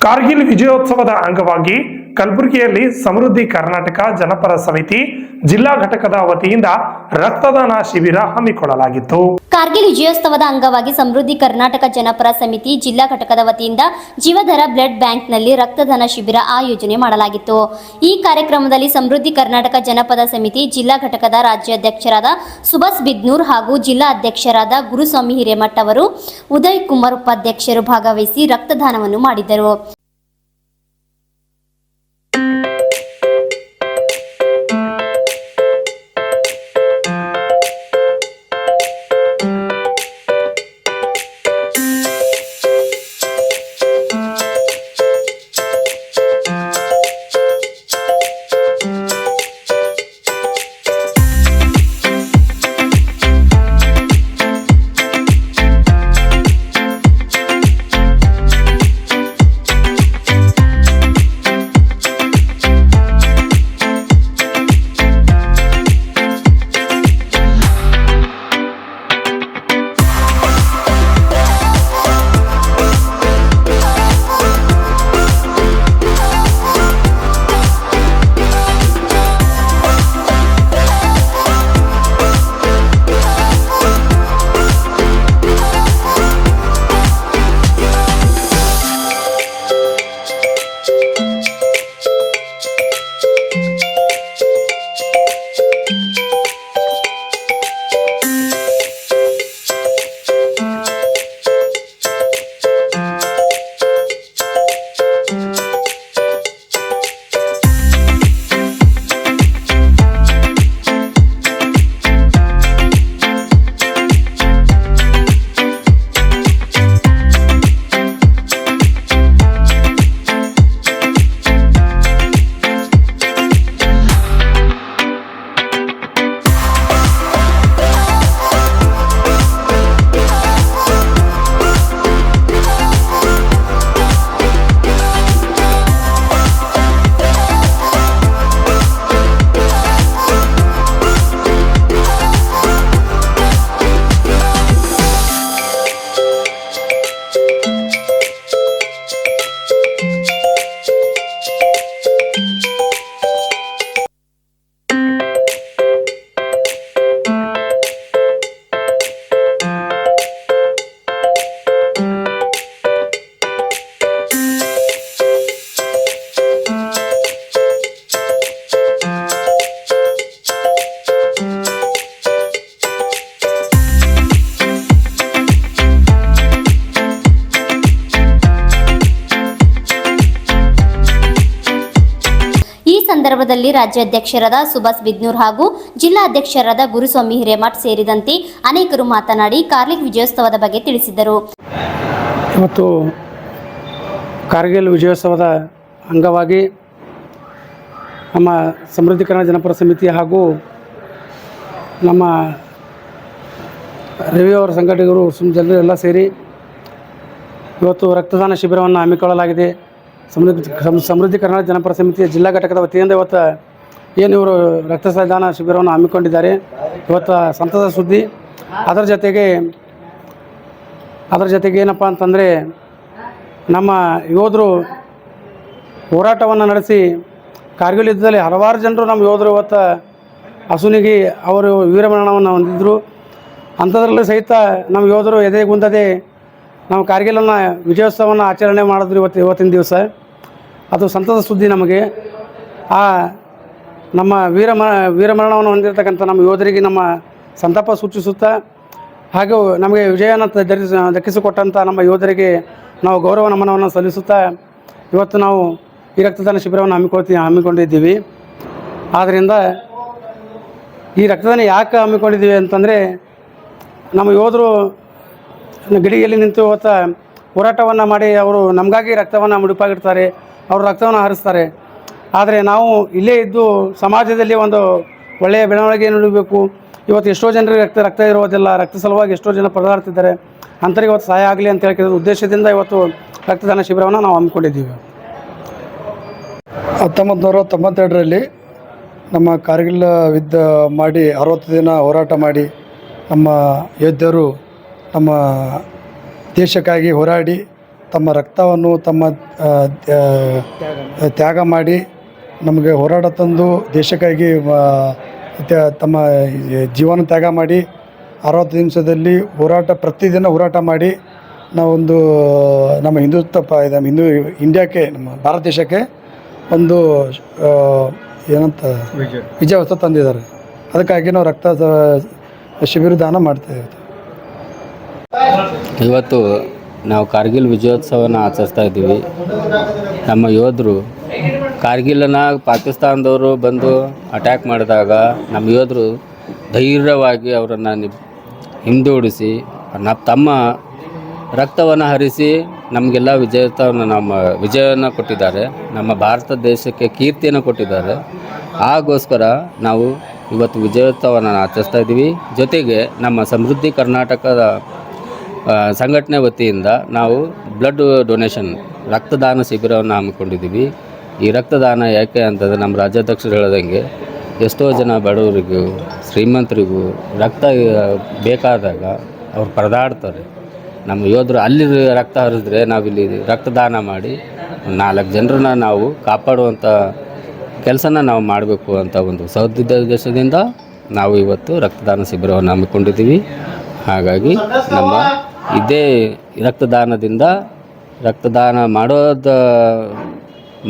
ಕಾರ್ಗಿಲ್ ವಿಜಯೋತ್ಸವದ ಅಂಗವಾಗಿ ಕಲಬುರಗಿಯಲ್ಲಿ ಸಮೃದ್ಧಿ ಕರ್ನಾಟಕ ಜನಪರ ಸಮಿತಿ ಜಿಲ್ಲಾ ಘಟಕದ ವತಿಯಿಂದ ರಕ್ತದಾನ ಶಿಬಿರ ಹಮ್ಮಿಕೊಳ್ಳಲಾಗಿತ್ತು. ಕಾರ್ಗಿಲ್ ವಿಜಯೋತ್ಸವದ ಅಂಗವಾಗಿ ಸಮೃದ್ಧಿ ಕರ್ನಾಟಕ ಜನಪರ ಸಮಿತಿ ಜಿಲ್ಲಾ ಘಟಕದ ವತಿಯಿಂದ ಜೀವಧರ ಬ್ಲಡ್ ಬ್ಯಾಂಕ್ನಲ್ಲಿ ರಕ್ತದಾನ ಶಿಬಿರ ಆಯೋಜನೆ ಮಾಡಲಾಗಿತ್ತು. ಈ ಕಾರ್ಯಕ್ರಮದಲ್ಲಿ ಸಮೃದ್ಧಿ ಕರ್ನಾಟಕ ಜನಪದ ಸಮಿತಿ ಜಿಲ್ಲಾ ಘಟಕದ ರಾಜ್ಯಾಧ್ಯಕ್ಷರಾದ ಸುಭಾಸ್ ಬಿದ್ನೂರ್ ಹಾಗೂ ಜಿಲ್ಲಾ ಅಧ್ಯಕ್ಷರಾದ ಗುರುಸ್ವಾಮಿ ಹಿರೇಮಠ್ ಅವರು ಉದಯ್ ಕುಮಾರ್ ಉಪಾಧ್ಯಕ್ಷರು ಭಾಗವಹಿಸಿ ರಕ್ತದಾನವನ್ನು ಮಾಡಿದರು. ಸಂದರ್ಭದಲ್ಲಿ ರಾಜ್ಯಾಧ್ಯಕ್ಷರಾದ ಸುಭಾಸ್ ಬಿದ್ನೂರ್ ಹಾಗೂ ಜಿಲ್ಲಾ ಅಧ್ಯಕ್ಷರಾದ ಗುರುಸ್ವಾಮಿ ಹಿರೇಮಠ್ ಸೇರಿದಂತೆ ಅನೇಕರು ಮಾತನಾಡಿ ಕಾರ್ಗಿಲ್ ವಿಜಯೋತ್ಸವದ ಬಗ್ಗೆ ತಿಳಿಸಿದರು. ಇವತ್ತು ಕಾರ್ಗಿಲ್ ವಿಜಯೋತ್ಸವದ ಅಂಗವಾಗಿ ನಮ್ಮ ಸಮೃದ್ಧಿ ಕರ್ನಾಟಕ ಜನಪರ ಸಮಿತಿ ಹಾಗೂ ನಮ್ಮ ರವಿಯವರ ಸಂಘಟಕರು ಜನರು ಎಲ್ಲ ಸೇರಿ ಇವತ್ತು ರಕ್ತದಾನ ಶಿಬಿರವನ್ನು ಹಮ್ಮಿಕೊಳ್ಳಲಾಗಿದೆ. ಸಮೃದ್ಧಿ ಕರ್ನಾಟಕ ಜನಪರ ಸಮಿತಿಯ ಜಿಲ್ಲಾ ಘಟಕದ ವತಿಯಿಂದ ಇವತ್ತು ಏನು ಇವರು ರಕ್ತದಾನ ಶಿಬಿರವನ್ನು ಹಮ್ಮಿಕೊಂಡಿದ್ದಾರೆ. ಇವತ್ತು ಸಂತಸ ಸುದ್ದಿ. ಅದರ ಜೊತೆಗೆ ಏನಪ್ಪ ಅಂತಂದರೆ ನಮ್ಮ ಯೋಧರು ಹೋರಾಟವನ್ನು ನಡೆಸಿ ಕಾರ್ಗಿಲ್ ಯುದ್ಧದಲ್ಲಿ ಹಲವಾರು ಜನರು ನಮ್ಮ ಯೋಧರು ಇವತ್ತು ಅಸುನಿಗೆ ಅವರು ವೀರಮರಣವನ್ನು ಹೊಂದಿದ್ದರು. ಅಂಥದ್ರಲ್ಲಿ ಸಹಿತ ನಮ್ಮ ಯೋಧರು ಎದೆಗುಂದದೆ ನಾವು ಕಾರ್ಗಿಲನ್ನು ವಿಜಯೋತ್ಸವವನ್ನು ಆಚರಣೆ ಮಾಡಿದ್ರು ಇವತ್ತಿನ ದಿವಸ. ಅದು ಸಂತಸ ಸುದ್ದಿ ನಮಗೆ. ಆ ನಮ್ಮ ವೀರಮರಣವನ್ನು ಹೊಂದಿರತಕ್ಕಂಥ ನಮ್ಮ ಯೋಧರಿಗೆ ನಮ್ಮ ಸಂತಾಪ ಸೂಚಿಸುತ್ತಾ ಹಾಗೂ ನಮಗೆ ವಿಜಯವನ್ನು ದಕ್ಕಿಸಿಕೊಟ್ಟಂಥ ನಮ್ಮ ಯೋಧರಿಗೆ ನಾವು ಗೌರವ ನಮನವನ್ನು ಸಲ್ಲಿಸುತ್ತಾ ಇವತ್ತು ನಾವು ಈ ರಕ್ತದಾನ ಶಿಬಿರವನ್ನು ಹಮ್ಮಿಕೊಂಡಿದ್ದೀವಿ. ಆದ್ದರಿಂದ ಈ ರಕ್ತದಾನ ಯಾಕೆ ಹಮ್ಮಿಕೊಂಡಿದ್ದೀವಿ ಅಂತಂದರೆ ನಮ್ಮ ಯೋಧರು ಗಡಿಯಲ್ಲಿ ನಿಂತು ಇವತ್ತು ಹೋರಾಟವನ್ನು ಮಾಡಿ ಅವರು ನಮಗಾಗಿ ರಕ್ತವನ್ನು ಮುಡಿಪಾಗಿಡ್ತಾರೆ, ಅವರು ರಕ್ತವನ್ನು ಹರಿಸ್ತಾರೆ. ಆದರೆ ನಾವು ಇಲ್ಲೇ ಇದ್ದು ಸಮಾಜದಲ್ಲಿ ಒಂದು ಒಳ್ಳೆಯ ಬೆಳವಣಿಗೆ ನೀಡಬೇಕು. ಇವತ್ತು ಎಷ್ಟೋ ಜನರಿಗೆ ರಕ್ತ ಇರೋದಿಲ್ಲ, ರಕ್ತ ಸಲುವಾಗಿ ಎಷ್ಟೋ ಜನ ಪರದಾಡ್ತಿದ್ದಾರೆ. ಅಂಥವ್ರಿಗೆ ಇವತ್ತು ಸಹಾಯ ಆಗಲಿ ಅಂತ ಹೇಳಿದ ಉದ್ದೇಶದಿಂದ ಇವತ್ತು ರಕ್ತದಾನ ಶಿಬಿರವನ್ನು ನಾವು ಹಮ್ಮಿಕೊಂಡಿದ್ದೀವಿ. 1992ರಲ್ಲಿ ನಮ್ಮ ಕಾರ್ಗಿಲ್ ಯುದ್ಧ ಮಾಡಿ 60 ದಿನ ಹೋರಾಟ ಮಾಡಿ ನಮ್ಮ ಯೋಧರು ನಮ್ಮ ದೇಶಕ್ಕಾಗಿ ಹೋರಾಡಿ ತಮ್ಮ ರಕ್ತವನ್ನು ತಮ್ಮ ತ್ಯಾಗ ಮಾಡಿ ನಮಗೆ ಹೋರಾಟ ತಂದು ದೇಶಕ್ಕಾಗಿ ತಮ್ಮ ಜೀವನ ತ್ಯಾಗ ಮಾಡಿ 60 ನಿಮಿಷದಲ್ಲಿ ಪ್ರತಿದಿನ ಹೋರಾಟ ಮಾಡಿ ನಾವೊಂದು ನಮ್ಮ ಹಿಂದೂ ಇಂಡಿಯಾಕ್ಕೆ ನಮ್ಮ ಭಾರತ ದೇಶಕ್ಕೆ ಒಂದು ಏನಂತ ವಿಜಯೋತ್ಸವ ತಂದಿದ್ದಾರೆ. ಅದಕ್ಕಾಗಿ ನಾವು ರಕ್ತ ಶಿಬಿರ ದಾನ ಮಾಡ್ತಾಯಿದ್ದೀವಿ. ಇವತ್ತು ನಾವು ಕಾರ್ಗಿಲ್ ವಿಜಯೋತ್ಸವನ ಆಚರಿಸ್ತಾ ಇದ್ದೀವಿ. ನಮ್ಮ ಯೋಧರು ಕಾರ್ಗಿಲನ್ನ ಪಾಕಿಸ್ತಾನದವರು ಬಂದು ಅಟ್ಯಾಕ್ ಮಾಡಿದಾಗ ನಮ್ಮ ಯೋಧರು ಧೈರ್ಯವಾಗಿ ಅವರನ್ನು ಹಿಂದೋಡಿಸಿ ತಮ್ಮ ರಕ್ತವನ್ನು ಹರಿಸಿ ನಮಗೆಲ್ಲ ವಿಜಯವನ್ನು ಕೊಟ್ಟಿದ್ದಾರೆ. ನಮ್ಮ ಭಾರತ ದೇಶಕ್ಕೆ ಕೀರ್ತಿಯನ್ನು ಕೊಟ್ಟಿದ್ದಾರೆ. ಹಾಗೋಸ್ಕರ ನಾವು ಇವತ್ತು ವಿಜಯೋತ್ಸವನ ಆಚರಿಸ್ತಾ ಇದ್ದೀವಿ. ಜೊತೆಗೆ ನಮ್ಮ ಸಮೃದ್ಧಿ ಕರ್ನಾಟಕದ ಸಂಘಟನೆ ವತಿಯಿಂದ ನಾವು ಬ್ಲಡ್ ಡೊನೇಷನ್ ರಕ್ತದಾನ ಶಿಬಿರವನ್ನು ಹಮ್ಮಿಕೊಂಡಿದ್ದೀವಿ. ಈ ರಕ್ತದಾನ ಯಾಕೆ ಅಂತಂದರೆ ನಮ್ಮ ರಾಜ್ಯಾಧ್ಯಕ್ಷರು ಹೇಳ್ದಂಗೆ ಎಷ್ಟೋ ಜನ ಬಡವರಿಗೂ ಶ್ರೀಮಂತರಿಗೂ ರಕ್ತ ಬೇಕಾದಾಗ ಅವ್ರು ಪರದಾಡ್ತಾರೆ. ನಮ್ಮ ಯೋಧರು ಅಲ್ಲಿ ರಕ್ತ ಹರಿಸಿದ್ರೆ ನಾವಿಲ್ಲಿ ರಕ್ತದಾನ ಮಾಡಿ 4 ಜನರನ್ನ ನಾವು ಕಾಪಾಡುವಂಥ ಕೆಲಸನ ನಾವು ಮಾಡಬೇಕು ಅಂತ ಒಂದು ಸದುದ್ದೇಶದಿಂದ ನಾವು ಇವತ್ತು ರಕ್ತದಾನ ಶಿಬಿರವನ್ನು ಹಮ್ಮಿಕೊಂಡಿದ್ದೀವಿ. ಹಾಗಾಗಿ ನಮ್ಮ ಇದೇ ರಕ್ತದಾನ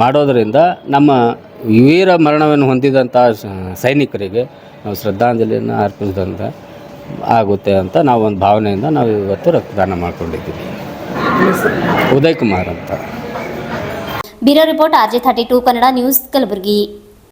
ಮಾಡೋದರಿಂದ ನಮ್ಮ ವೀರ ಮರಣವನ್ನು ಹೊಂದಿದಂಥ ಸೈನಿಕರಿಗೆ ನಾವು ಶ್ರದ್ಧಾಂಜಲಿಯನ್ನು ಅರ್ಪಿಸಿದಂಥ ಆಗುತ್ತೆ ಅಂತ ನಾವು ಒಂದು ಭಾವನೆಯಿಂದ ನಾವು ಇವತ್ತು ರಕ್ತದಾನ ಮಾಡ್ಕೊಂಡಿದ್ದೀವಿ. ಉದಯ್ ಕುಮಾರ್ ಅಂತ. Bureau report RJ32 Kannada news Kalaburagi.